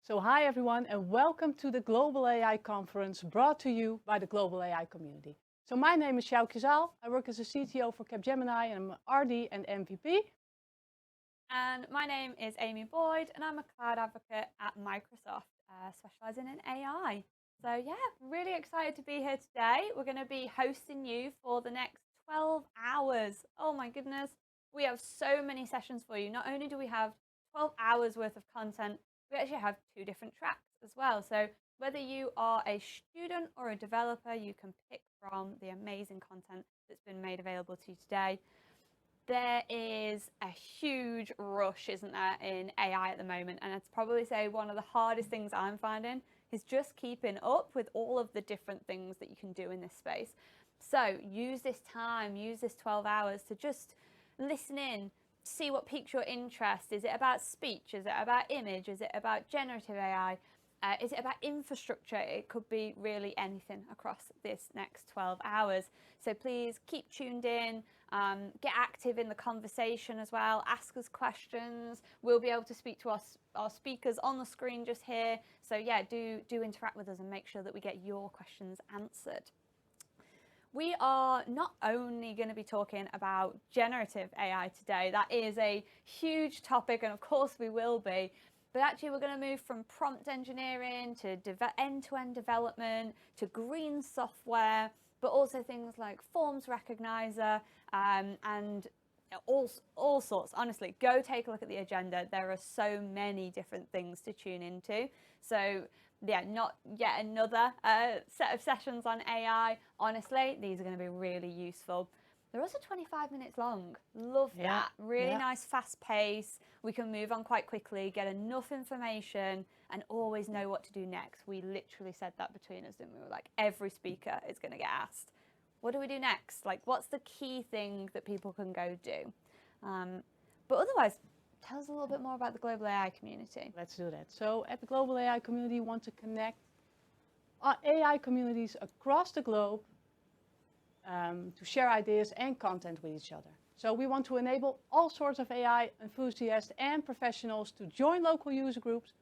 So hi everyone and welcome to the Global AI Conference brought to you by the Global AI community. So my name is Sjoukje Zaal. I work as a CTO for Capgemini and I'm RD and MVP. And my name is Amy Boyd and I'm a cloud advocate at Microsoft, specializing in AI. So yeah, really excited to be here today. We're going to be hosting you for the next 12 hours. Oh my goodness. We have so many sessions for you. Not only do we have 12 hours worth of content, we actually have 2 different tracks as well. So whether you are a student or a developer, you can pick from the amazing content that's been made available to you today. There is a huge rush, isn't there, in AI at the moment? And I'd probably say one of the hardest things I'm finding is just keeping up with all of the different things that you can do in this space. So use this time, use this 12 hours to just listen in, see what piques your interest. Is it about speech? Is it about image? Is it about generative AI? Is it about infrastructure? It could be really anything across this next 12 hours. So please keep tuned in, get active in the conversation as well, ask us questions. We'll be able to speak to our speakers on the screen just here. So yeah, do interact with us and make sure that we get your questions answered. We are not only going to be talking about generative AI today, that is a huge topic, and of course we will be, but actually we're going to move from prompt engineering to end-to-end development to green software, but also things like forms recognizer and all sorts. Honestly, go take a look at the agenda. There are so many different things to tune into. So yeah, not yet another set of sessions on AI. Honestly, these are going to be really useful. They're also 25 minutes long. Love that. Really nice, fast pace. We can move on quite quickly, get enough information, and always know what to do next. We literally said that between us, didn't we? We were like, every speaker is going to get asked, what do we do next? Like, what's the key thing that people can go do? But otherwise, tell us a little bit more about the Global AI community. Let's do that. So at the Global AI community, we want to connect AI communities across the globe to share ideas and content with each other. So we want to enable all sorts of AI enthusiasts and professionals to join local user groups,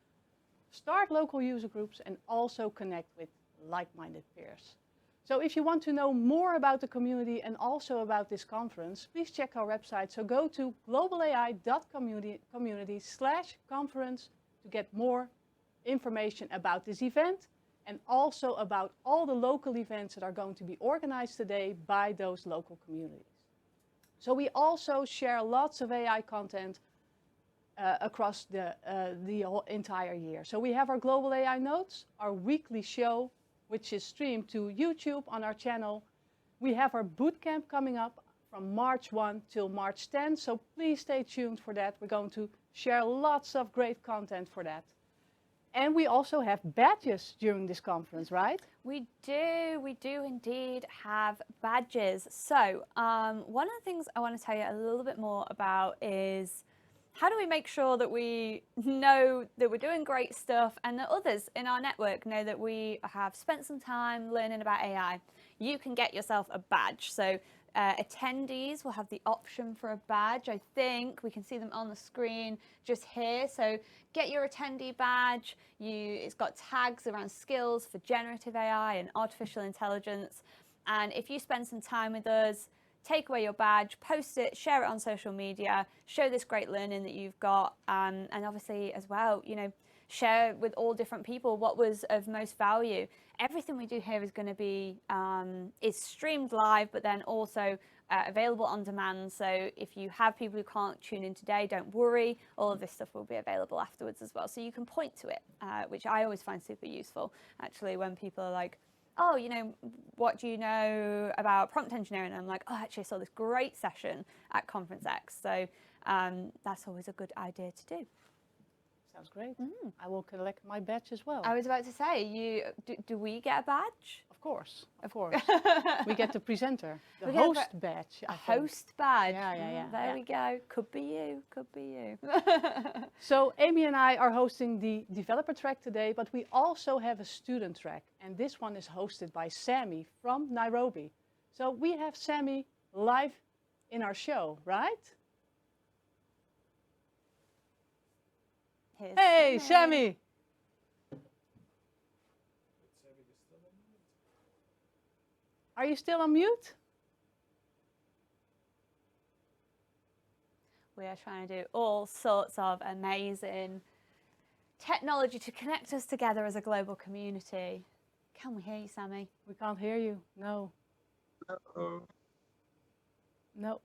start local user groups, and also connect with like-minded peers. So if you want to know more about the community and also about this conference, please check our website. So go to globalai.community/conference to get more information about this event and also about all the local events that are going to be organized today by those local communities. So we also share lots of AI content across the whole entire year. So we have our Global AI Notes, our weekly show, which is streamed to YouTube on our channel. We have our bootcamp coming up from March 1 till March 10, so please stay tuned for that. We're going to share lots of great content for that. And we also have badges during this conference, right? We do indeed have badges. So one of the things I want to tell you a little bit more about is how do we make sure that we know that we're doing great stuff and that others in our network know that we have spent some time learning about AI? You can get yourself a badge. So attendees will have the option for a badge. I think we can see them on the screen just here. So get your attendee badge. It's got tags around skills for generative AI and artificial intelligence. And if you spend some time with us, take away your badge, post it, share it on social media, show this great learning that you've got, and obviously as well, share with all different people what was of most value. Everything we do here is going to be is streamed live, but then also available on demand. So if you have people who can't tune in today, don't worry. All of this stuff will be available afterwards as well. So you can point to it, which I always find super useful, actually, when people are like, oh, what do you know about prompt engineering? And I'm like, oh, actually, I saw this great session at Conference X. So that's always a good idea to do. Sounds great. I will collect my badge as well. I was about to say, do we get a badge? Of course. We get the presenter, the host badge. A host badge. Yeah. There we go. Could be you. So Amy and I are hosting the developer track today, but we also have a student track. And this one is hosted by Sammy from Nairobi. So we have Sammy live in our show, right? Hey, Sammy. Are you still on mute? We are trying to do all sorts of amazing technology to connect us together as a global community. Can we hear you, Sammy? We can't hear you. No. Oh, No.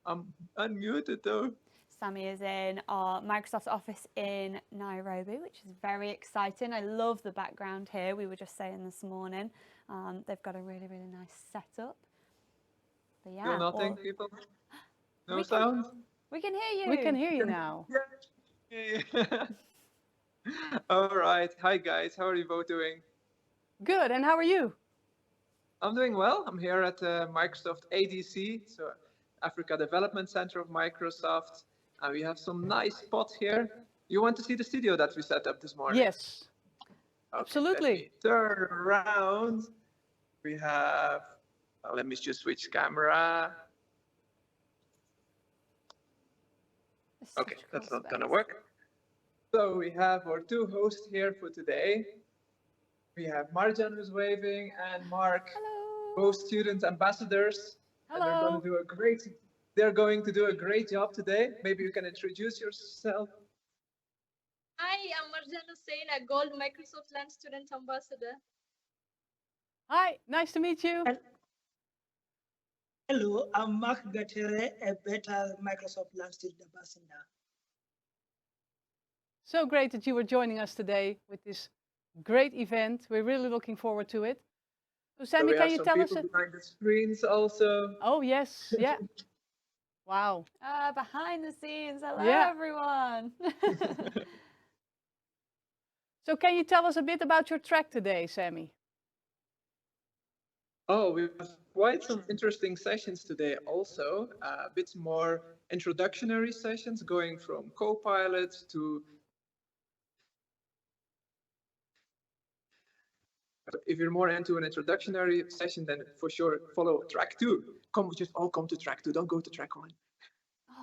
I'm unmuted though. Sammy is in our Microsoft office in Nairobi, which is very exciting. I love the background here. We were just saying this morning. They've got a really, really nice setup. But yeah, Still nothing, people? No we sound? we can hear you. We can hear you now. Yeah. All right. Hi, guys. How are you both doing? Good. And how are you? I'm doing well. I'm here at Microsoft ADC, so Africa Development Center of Microsoft. And we have some nice spots here. You want to see the studio that we set up this morning? Yes. Okay, Absolutely. Let me turn around. We have, let me just switch camera. Okay, that's not gonna work. So we have our two hosts here for today. We have Marjan who's waving and Mark, Hello. both student ambassadors. And they're Hello. going to do a great job today. Maybe you can introduce yourself. Hi, I'm Marjan Hussain, a Gold Microsoft Land Student Ambassador. Hi. Nice to meet you. Hello, I'm Mark Gatere, a Beta Microsoft Land Student Ambassador. So great that you were joining us today with this great event. We're really looking forward to it. So Sammy, we can have you some tell us? people behind the screens also. Oh yes, yeah. Wow. Behind the scenes. Hello, Yeah. everyone. So can you tell us a bit about your track today, Sammy? Oh, we have quite some interesting sessions today also. A bit more introductory sessions going from Copilot to... If you're more into an introductory session, then for sure follow track 2. Just all come to track 2, don't go to track 1.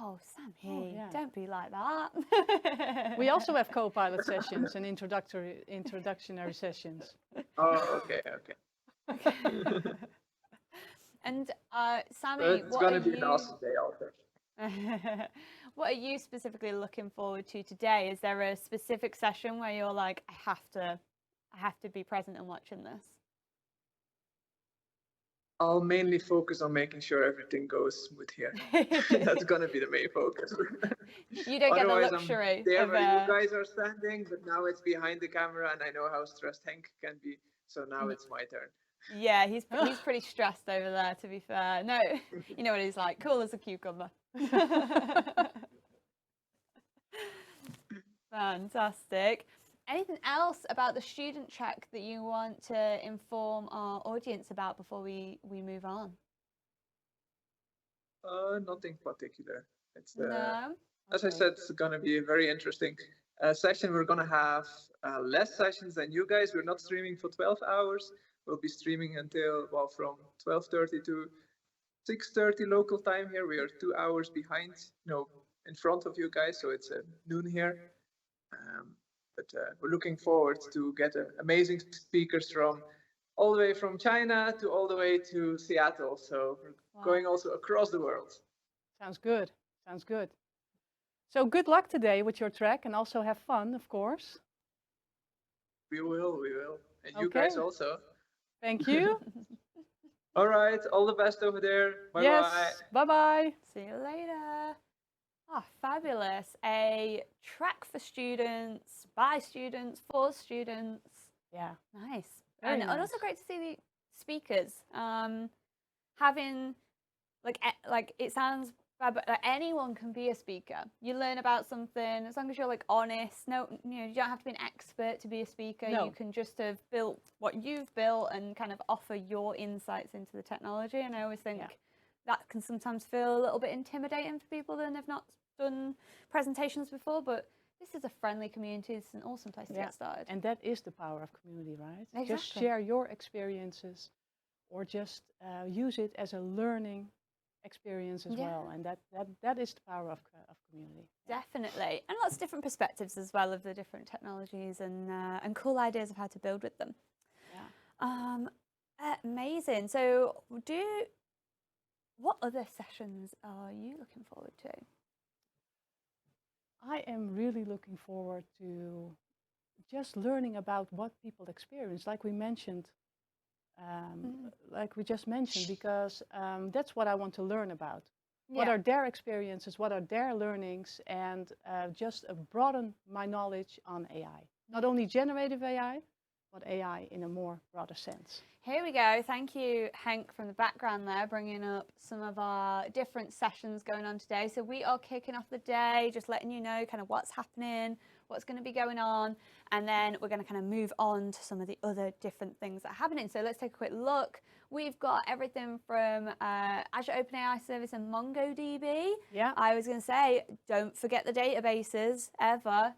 Oh, Sammy, yeah. don't be like that. We also have co-pilot sessions and introductory sessions. Oh, okay. And Sammy, It's going to be an awesome day also. what are you specifically looking forward to today? Is there a specific session where you're like, I have to be present and watching this? I'll mainly focus on making sure everything goes smooth here. That's going to be the main focus. You don't get the Otherwise, luxury I'm there of where you guys are standing, but now it's behind the camera and I know how stressed Henk can be. So now it's my turn. Yeah, he's pretty stressed over there, to be fair. No, you know what he's like, cool as a cucumber. Fantastic. Anything else about the student track that you want to inform our audience about before we move on? Nothing particular. It's No? as I Okay. said, it's going to be a very interesting session. We're going to have less sessions than you guys. We're not streaming for 12 hours. We'll be streaming until, well, from 12:30 to 6:30 local time here. We are 2 hours behind, in front of you guys, so it's noon here. But we're looking forward to get amazing speakers from all the way from China to all the way to Seattle. So we're going also across the world. Sounds good. Sounds good. So good luck today with your track and also have fun, of course. We will. And you Okay. guys also. Thank you. All right, all the best over there. Bye-bye. Yes. Bye-bye. See you later. Oh, fabulous. A track for students, by students, for students. Yeah. Nice. Very And nice. also great to see the speakers. Having, like it sounds bad, but anyone can be a speaker. You learn about something, as long as you're like honest. No, you don't have to be an expert to be a speaker. No. You can just have built what you've built and kind of offer your insights into the technology. And I always think that can sometimes feel a little bit intimidating for people that have not done presentations before, but this is a friendly community. It's an awesome place to get started. And that is the power of community, right? Exactly. Just share your experiences or just use it as a learning experience as well. And that is the power of community. Definitely. And lots of different perspectives as well of the different technologies and cool ideas of how to build with them. Yeah. Amazing. So what other sessions are you looking forward to? I am really looking forward to just learning about what people experience, like we mentioned, like we just mentioned, because that's what I want to learn about. What are their experiences? What are their learnings? And just broaden my knowledge on AI. Not only generative AI, but AI in a more broader sense. Here we go. Thank you, Henk, from the background there, bringing up some of our different sessions going on today. So we are kicking off the day, just letting you know kind of what's happening, what's going to be going on, and then we're going to kind of move on to some of the other different things that are happening. So let's take a quick look. We've got everything from Azure OpenAI Service and MongoDB. Yeah. I was going to say, don't forget the databases ever.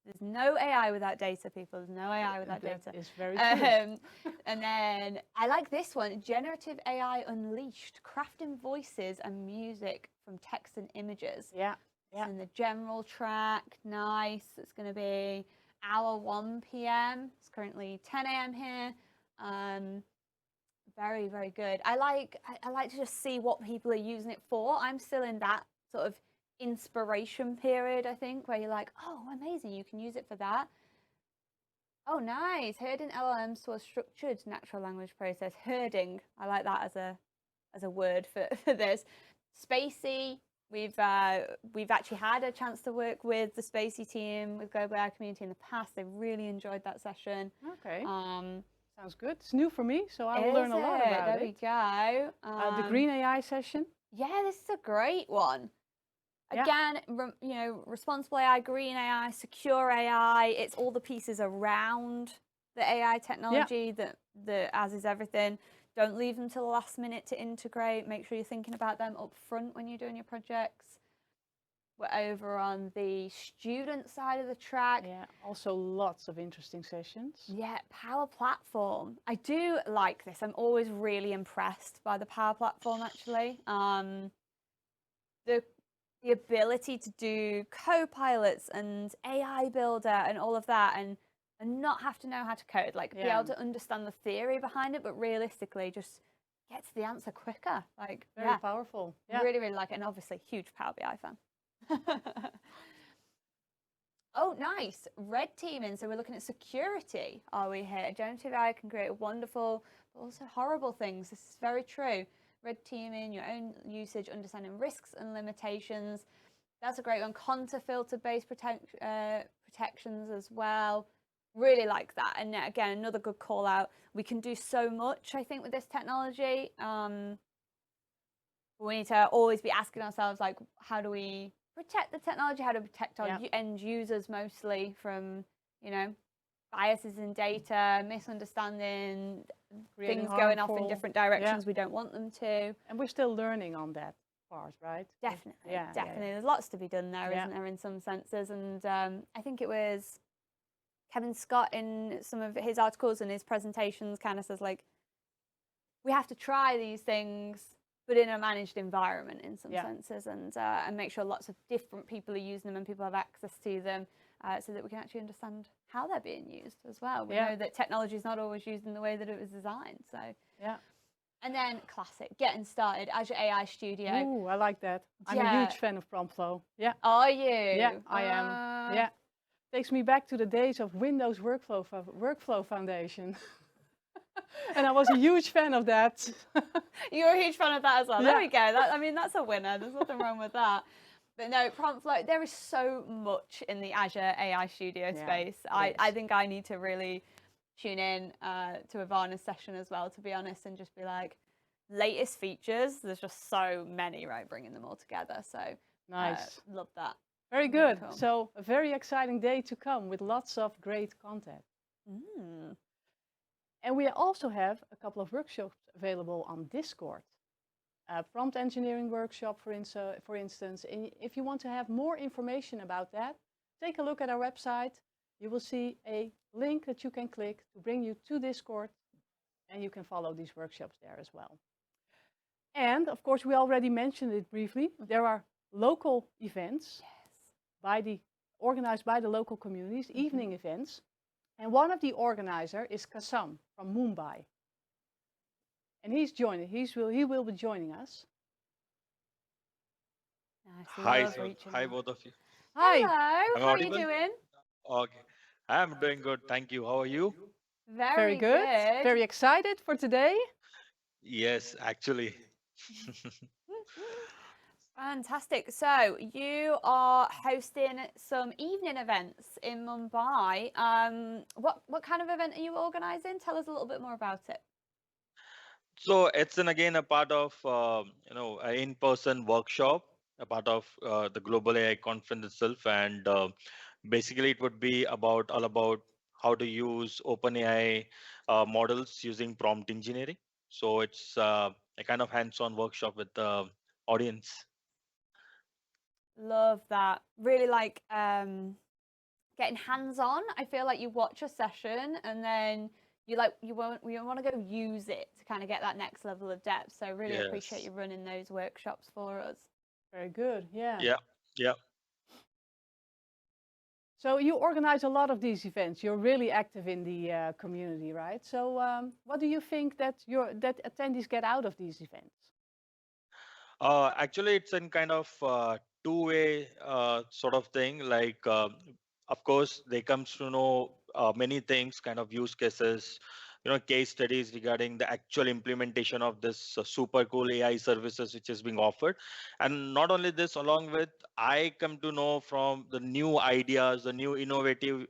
There's no AI without data, people. There's no AI without data. That is very true. And then I like this one, Generative AI Unleashed, crafting voices and music from text and images. Yeah. It's in the general track, nice. It's going to be hour 1 p.m. It's currently 10 a.m. here. Very, very good. I like to just see what people are using it for. I'm still in that sort of inspiration period, I think, where you're like, oh, amazing, you can use it for that. Oh, nice. Herding LLMs to a structured natural language process. Herding, I like that as a word for this. Spacey, we've actually had a chance to work with the Spacey team, with Global AI Community in the past. They really enjoyed that session. Okay. Sounds good. It's new for me, so I will learn a lot about it. There we go. The Green AI session. Yeah, this is a great one. Again, responsible AI, green AI, secure AI, it's all the pieces around the AI technology that as is everything. Don't leave them till the last minute to integrate. Make sure you're thinking about them up front when you're doing your projects. We're over on the student side of the track. Yeah, also lots of interesting sessions. Yeah, Power Platform. I do like this. I'm always really impressed by the Power Platform, actually. The ability to do co-pilots and AI builder and all of that and not have to know how to code, like be able to understand the theory behind it, but realistically just get to the answer quicker. Like very powerful. Yeah. Really, really like it. And obviously huge Power BI fan. Oh, nice. Red teaming. So we're looking at security. Are we here? Generative AI can create wonderful, but also horrible things. This is very true. Red teaming, your own usage, understanding risks and limitations. That's a great one. Contour filter-based protections as well. Really like that. And again, another good call out. We can do so much, I think, with this technology. We need to always be asking ourselves, like, how do we protect the technology? How do we protect our end users mostly from, biases in data, misunderstanding, things going off in different directions we don't want them to. And we're still learning on that part, right? Definitely, definitely. There's lots to be done there, isn't there, in some senses? And I think it was Kevin Scott in some of his articles and his presentations kind of says, like, we have to try these things, but in a managed environment in some senses, and make sure lots of different people are using them and people have access to them. So that we can actually understand how they're being used as well. We know that technology is not always used in the way that it was designed. So and then classic, getting started, Azure AI Studio. Ooh, I like that. I'm a huge fan of prompt flow. Yeah. Are you? Yeah, I am. Yeah. Takes me back to the days of Windows Workflow Foundation. And I was a huge fan of that. You're a huge fan of that as well. There we go. That's a winner. There's nothing wrong with that. But no, prompt flow, there is so much in the Azure AI Studio space. I think I need to really tune in to Ivana's session as well, to be honest, and just be like, latest features, there's just so many, right, bringing them all together. So nice. Love that. Very good. Cool. So a very exciting day to come with lots of great content. And we also have a couple of workshops available on Discord. Prompt engineering workshop, for instance. And if you want to have more information about that, take a look at our website. You will see a link that you can click to bring you to Discord, and you can follow these workshops there as well. And of course, we already mentioned it briefly. There are local events organized by the local communities, evening events. And one of the organizers is Kasam from Mumbai. and he will be joining us. Nice. Hi, Love sir. reaching Hi, out. both of you. Hi. Hello. Am I How are you audible? doing? Okay. I'm doing good. Thank you. How are you? Very Very good. good. Very excited for today. Yes, actually. Fantastic. So you are hosting some evening events in Mumbai. What kind of event are you organising? Tell us a little bit more about it. So it's again a part of an in-person workshop, a part of the Global AI conference itself, and basically it would be all about how to use OpenAI models using prompt engineering. So it's a kind of hands-on workshop with the audience. Love that. Really like getting hands-on. I feel like you watch a session and then you want to go use it to kind of get that next level of depth. So really appreciate Yes. you running those workshops for us. Very good. Yeah. Yeah. Yeah. So you organize a lot of these events. You're really active in the community, right? So what do you think that attendees get out of these events? Actually, it's in kind of two-way sort of thing. Like, of course, they comes to know many things, kind of use cases, case studies regarding the actual implementation of this super cool AI services which is being offered. And not only this, along with I come to know from the new ideas, the new innovative,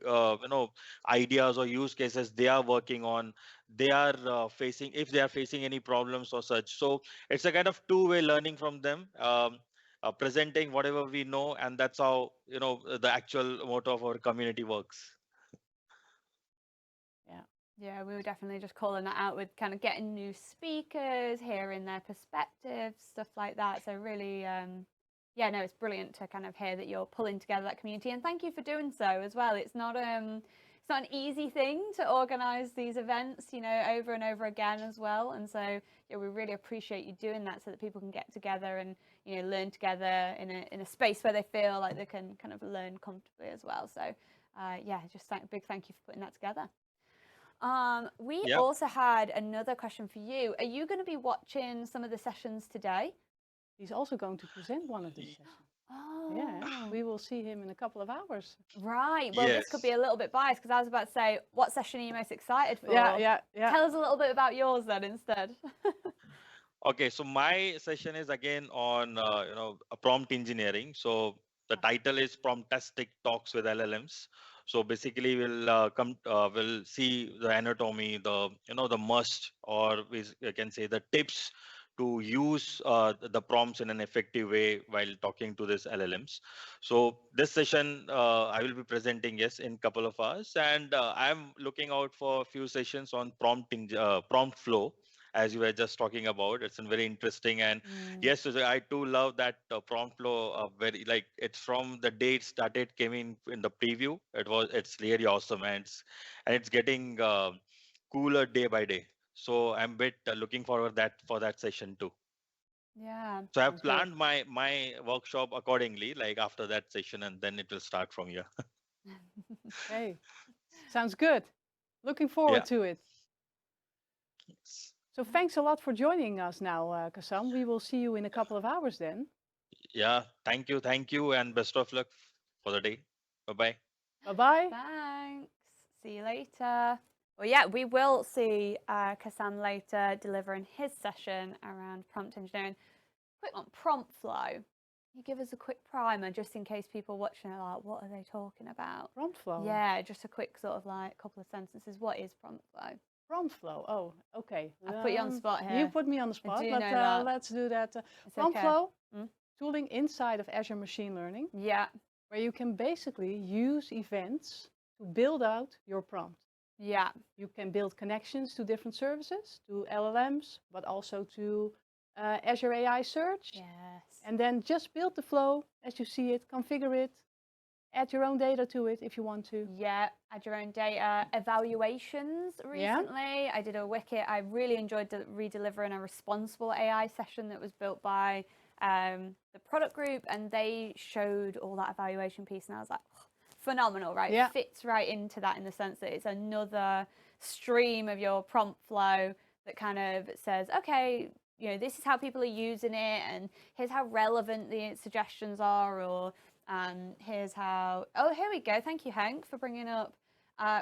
ideas or use cases they are working on. They are facing, if they are facing any problems or such. So it's a kind of two-way learning from them, presenting whatever we know, and that's how the actual motto of our community works. Yeah. Yeah, we were definitely just calling that out with kind of getting new speakers, hearing their perspectives, stuff like that. So really, yeah, no, it's brilliant to kind of hear that you're pulling together that community, and thank you for doing so as well. It's not an easy thing to organise these events, over and over again as well. And so yeah, we really appreciate you doing that so that people can get together and learn together in a space where they feel like they can kind of learn comfortably as well. So yeah, just big thank you for putting that together. We Yep. also had another question for you. Are you going to be watching some of the sessions today? He's also going to present one of these sessions. Oh, Yeah, we will see him in a couple of hours. right. Well, this could be Yes. a little bit biased because I was about to say, what session are you most excited for? Yeah. Tell us a little bit about yours then instead. Okay, so my session is again on prompt engineering. So the title is Promptastic Talks with LLMs. So basically, we'll see the anatomy, the must, or we can say the tips to use the prompts in an effective way while talking to these LLMs. So this session I will be presenting, yes, in couple of hours, and I'm looking out for a few sessions on prompt flow, as you were just talking about. It's very interesting, and yes, Sujay, I too love that prompt flow. Very, like, it's from the day it started, came in the preview. It's really awesome, and it's getting cooler day by day. So I'm bit looking forward for that session too. Yeah. So I've Sounds good. planned my workshop accordingly, like after that session, and then it will start from here. Okay, sounds good. Looking Yeah. forward to it. So thanks a lot for joining us now, Kassam. We will see you in a couple of hours then. Yeah. Thank you, and best of luck for the day. Bye bye. Bye-bye. Thanks. See you later. Well, yeah, we will see Kassam later delivering his session around prompt engineering. Quick one, prompt flow. Can you give us a quick primer just in case people watching are like, what are they talking about? Prompt flow. Yeah, just a quick sort of like couple of sentences. What is prompt flow? Prompt flow. Oh, okay. I put you on the spot here. You put me on the I spot, do but know that. let's do that. It's Prompt okay. flow, tooling inside of Azure Machine Learning, Yeah. where you can basically use events to build out your prompt. Yeah. You can build connections to different services, to LLMs, but also to Azure AI Search. Yes. And then just build the flow as you see it, configure it, add your own data to it if you want to. Yeah, add your own data. Evaluations recently. I did a Wicket. I really enjoyed redelivering a responsible AI session that was built by the product group, and they showed all that evaluation piece, and I was like, oh, phenomenal, right? Yeah. Fits right into that in the sense that it's another stream of your prompt flow that kind of says, okay, you know, this is how people are using it, and here's how relevant the suggestions are, or here's how, oh, here we go. Thank you, Hank, for bringing up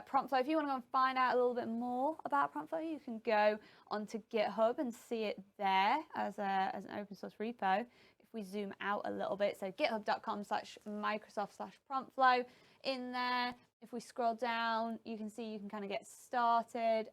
prompt flow. If you want to go and find out a little bit more about prompt flow, you can go onto GitHub and see it there as an open source repo. If we zoom out a little bit, so github.com/Microsoft/promptflow in there. If we scroll down, you can see you can kind of get started.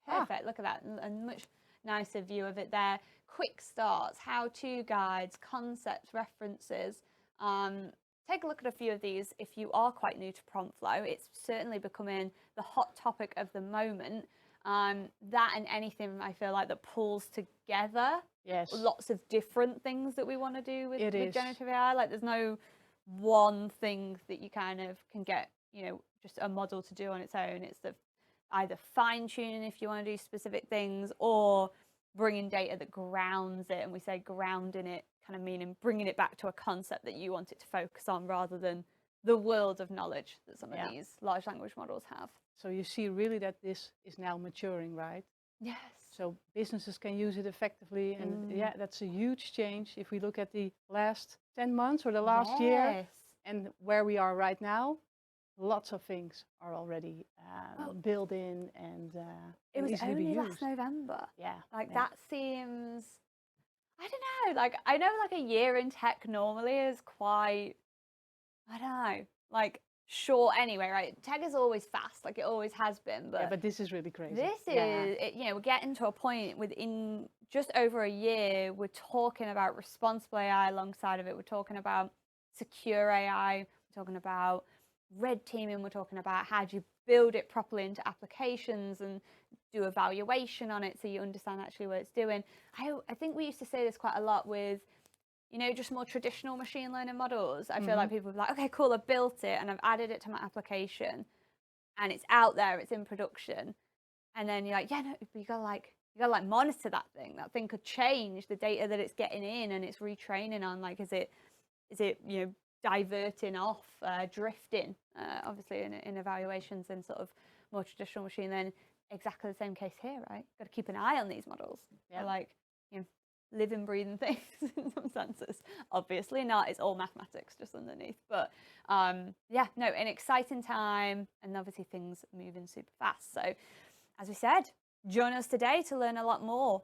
Perfect. Look at that. A much nicer view of it there. Quick starts, how-to guides, concepts, references. Take a look at a few of these if you are quite new to prompt flow. It's certainly becoming the hot topic of the moment. That and anything I feel like that pulls together lots of different things that we want to do with generative AI. Like there's no one thing that you kind of can get, you know, just a model to do on its own. It's the either fine tuning if you want to do specific things, or bringing data that grounds it. And we say grounding it kind of meaning bringing it back to a concept that you want it to focus on, rather than the world of knowledge that some of these large language models have. So you see really that this is now maturing, right? Yes. So businesses can use it effectively, and yeah, that's a huge change if we look at the last 10 months or the last year and where we are right now. Lots of things are already built in, and it was easily only be last used. November. Yeah, like that seems, I don't know, like I know like a year in tech normally is quite, I don't know, like short anyway, right? Tech is always fast, like it always has been, but yeah, but this is really crazy. this is, you know, we're getting to a point within just over a year, we're talking about responsible AI alongside of it. We're talking about secure AI. We're talking about red teaming. We're talking about how do you build it properly into applications and do evaluation on it so you understand actually what it's doing. I think we used to say this quite a lot with, you know, just more traditional machine learning models. I feel like people would be like, okay, cool, I built it and I've added it to my application and it's out there, it's in production. And then you're like, yeah, no, but you gotta monitor that thing. That thing could change the data that it's getting in and it's retraining on. Like, is it, you know, diverting off, drifting, obviously in evaluations and sort of more traditional machine learning. Exactly the same case here, right? Got to keep an eye on these models. They're like, you know, living, breathing things in some senses. Obviously not, it's all mathematics just underneath. But yeah, no, an exciting time, and obviously things moving super fast. So as we said, join us today to learn a lot more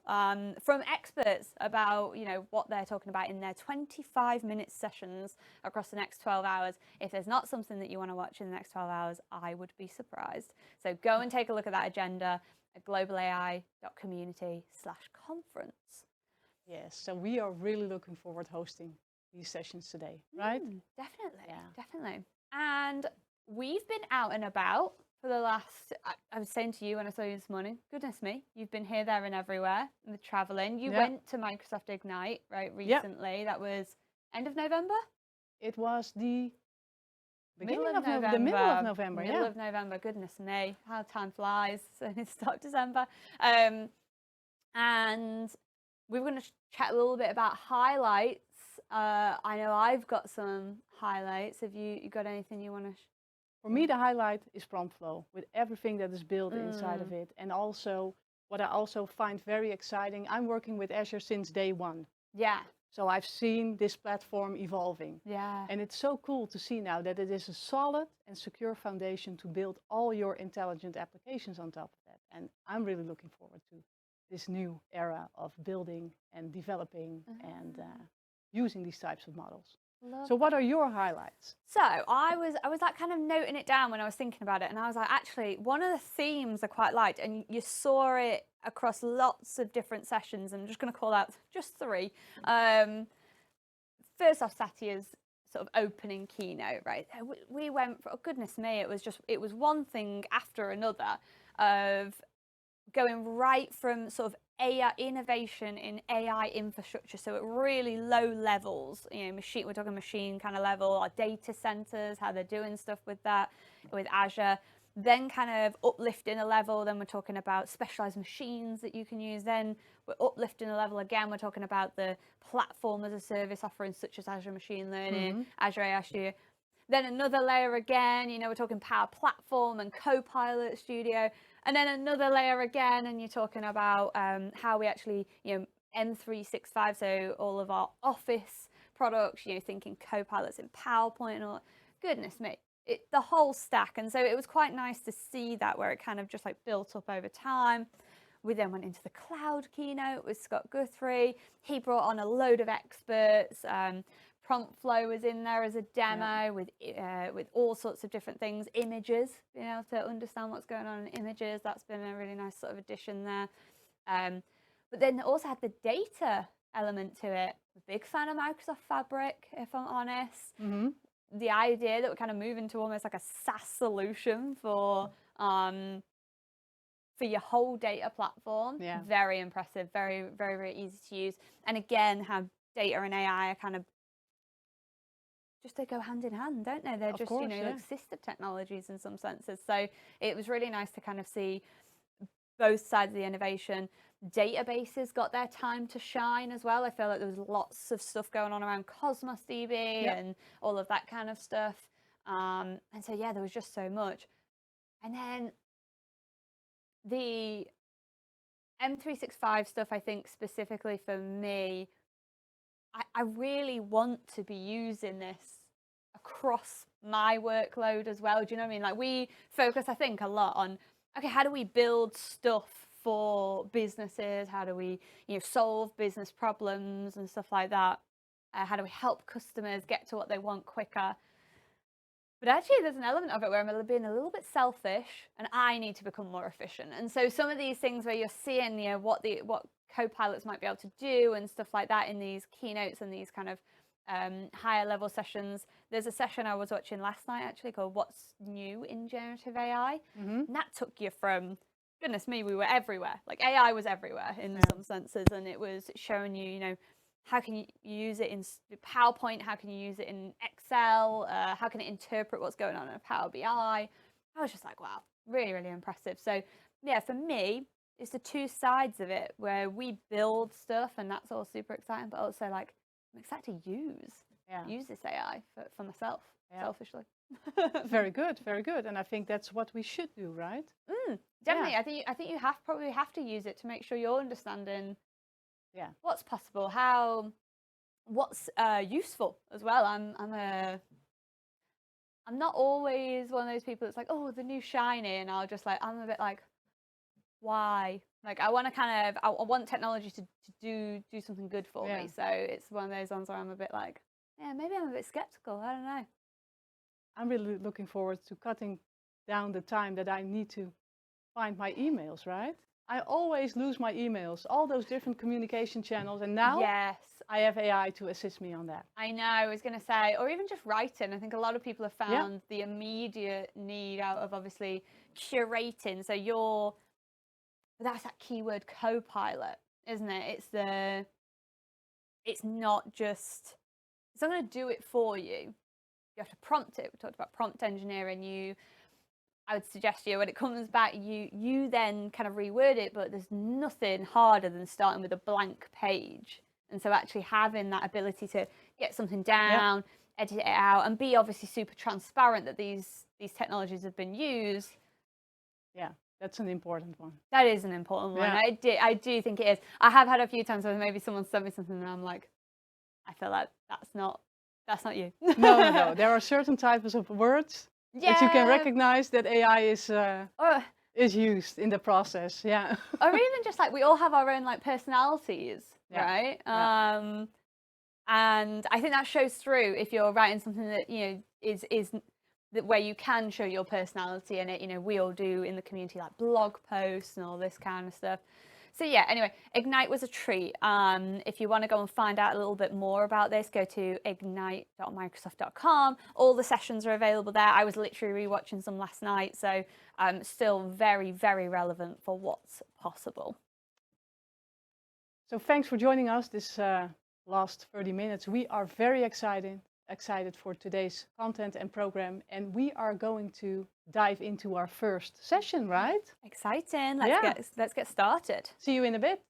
from experts about, you know, what they're talking about in their 25-minute sessions across the next 12 hours. If there's not something that you want to watch in the next 12 hours, I would be surprised. So go and take a look at that agenda at globalai.community/conference. Yes, so we are really looking forward to hosting these sessions today, right? Definitely, definitely. And we've been out and about for the last, I was saying to you when I saw you this morning, goodness me, you've been here, there and everywhere with traveling. You went to Microsoft Ignite, right, recently. That was end of November? It was the beginning middle of November. The middle of November, Middle of November, goodness me, how time flies. So it's start of December. And we were going to chat a little bit about highlights. I know I've got some highlights. Have you got anything you want to For me, the highlight is prompt flow with everything that is built inside of it. And also, what I also find very exciting, I'm working with Azure since day one. Yeah. So I've seen this platform evolving. Yeah. And it's so cool to see now that it is a solid and secure foundation to build all your intelligent applications on top of that. And I'm really looking forward to this new era of building and developing and using these types of models. So what are your highlights? So I was like kind of noting it down when I was thinking about it, and I was like, actually, one of the themes I quite liked, and you saw it across lots of different sessions, and I'm just going to call out just three. First off, Satya's sort of opening keynote, right? We went for, oh goodness me, it was one thing after another of going right from sort of AI innovation in AI infrastructure, so at really low levels, you know, we're talking machine kind of level, our data centers, how they're doing stuff with that, with Azure, then kind of uplifting a level, then we're talking about specialized machines that you can use, then we're uplifting a level again, we're talking about the platform as a service offerings such as Azure Machine Learning, Azure AI Studio. then another layer again, you know, we're talking Power Platform and Copilot Studio, and then another layer again, and you're talking about how we actually, you know, M365, so all of our Office products, you know, thinking Copilots in PowerPoint and all. Goodness me, the whole stack. And so it was quite nice to see that, where it kind of just like built up over time. We then went into the cloud keynote with Scott Guthrie. He brought on a load of experts. Prompt Flow was in there as a demo with all sorts of different things, images, being able to understand what's going on in images. That's been a really nice sort of addition there. But then it also had the data element to it. I'm a big fan of Microsoft Fabric, if I'm honest. Mm-hmm. The idea that we're kind of moving to almost like a SaaS solution for your whole data platform. Yeah. Very impressive, very, very, very easy to use. And again, how data and AI are kind of just, they go hand in hand, don't they? They're Of just, course, you know, yeah. like sister technologies in some senses. So it was really nice to kind of see both sides of the innovation. Databases got their time to shine as well. I feel like there was lots of stuff going on around Cosmos DB and all of that kind of stuff. And so, yeah, there was just so much. And then the M365 stuff, I think specifically for me, I really want to be using this across my workload as well. Do you know what I mean? Like, we focus, I think, a lot on, okay, how do we build stuff for businesses? How do we, you know, solve business problems and stuff like that? How do we help customers get to what they want quicker? But actually, there's an element of it where I'm being a little bit selfish, and I need to become more efficient. And so some of these things where you're seeing, you know, what co-pilots might be able to do and stuff like that in these keynotes and these kind of higher level sessions. There's a session I was watching last night actually called "What's New in Generative AI," and that took you from, goodness me, we were everywhere. Like, AI was everywhere in some senses, and it was showing you, you know, how can you use it in PowerPoint? How can you use it in Excel? How can it interpret what's going on in Power BI? I was just like, wow, really, really impressive. So yeah, for me, it's the two sides of it where we build stuff, and that's all super exciting, but also like, I'm excited to use this AI for myself, selfishly. Very good, very good. And I think that's what we should do, right? Definitely. Yeah. I think you probably have to use it to make sure you're understanding what's possible, what's useful as well. I'm not always one of those people that's like, oh, the new shiny, and I'm a bit like, why? Like, I want to I want technology to do something good for me. So it's one of those ones where I'm a bit like, yeah, maybe I'm a bit skeptical. I don't know. I'm really looking forward to cutting down the time that I need to find my emails, right? I always lose my emails, all those different communication channels, and now I have AI to assist me on that. I know, I was going to say, or even just writing. I think a lot of people have found the immediate need out of obviously curating. So that's that keyword co-pilot, isn't it? It's not going to do it for you. You have to prompt it. We talked about prompt engineering. I would suggest when it comes back, you then kind of reword it, but there's nothing harder than starting with a blank page. And so actually having that ability to get something down, edit it out, and be obviously super transparent that these technologies have been used. Yeah, that's an important one. That is an important one. I do think it is. I have had a few times where maybe someone sent me something and I'm like, I feel like that's not you. No. There are certain types of words that you can recognize that AI is used in the process. Yeah. Or even just like, we all have our own like personalities, right? And I think that shows through if you're writing something that, you know, is that where you can show your personality in it. You know, we all do in the community, like blog posts and all this kind of stuff. So yeah, anyway, Ignite was a treat. If you want to go and find out a little bit more about this, go to ignite.microsoft.com. All the sessions are available there. I was literally rewatching some last night, so still very, very relevant for what's possible. So thanks for joining us this last 30 minutes. We are very excited for today's content and program, and we are going to dive into our first session, right? Exciting. Let's get started. See you in a bit.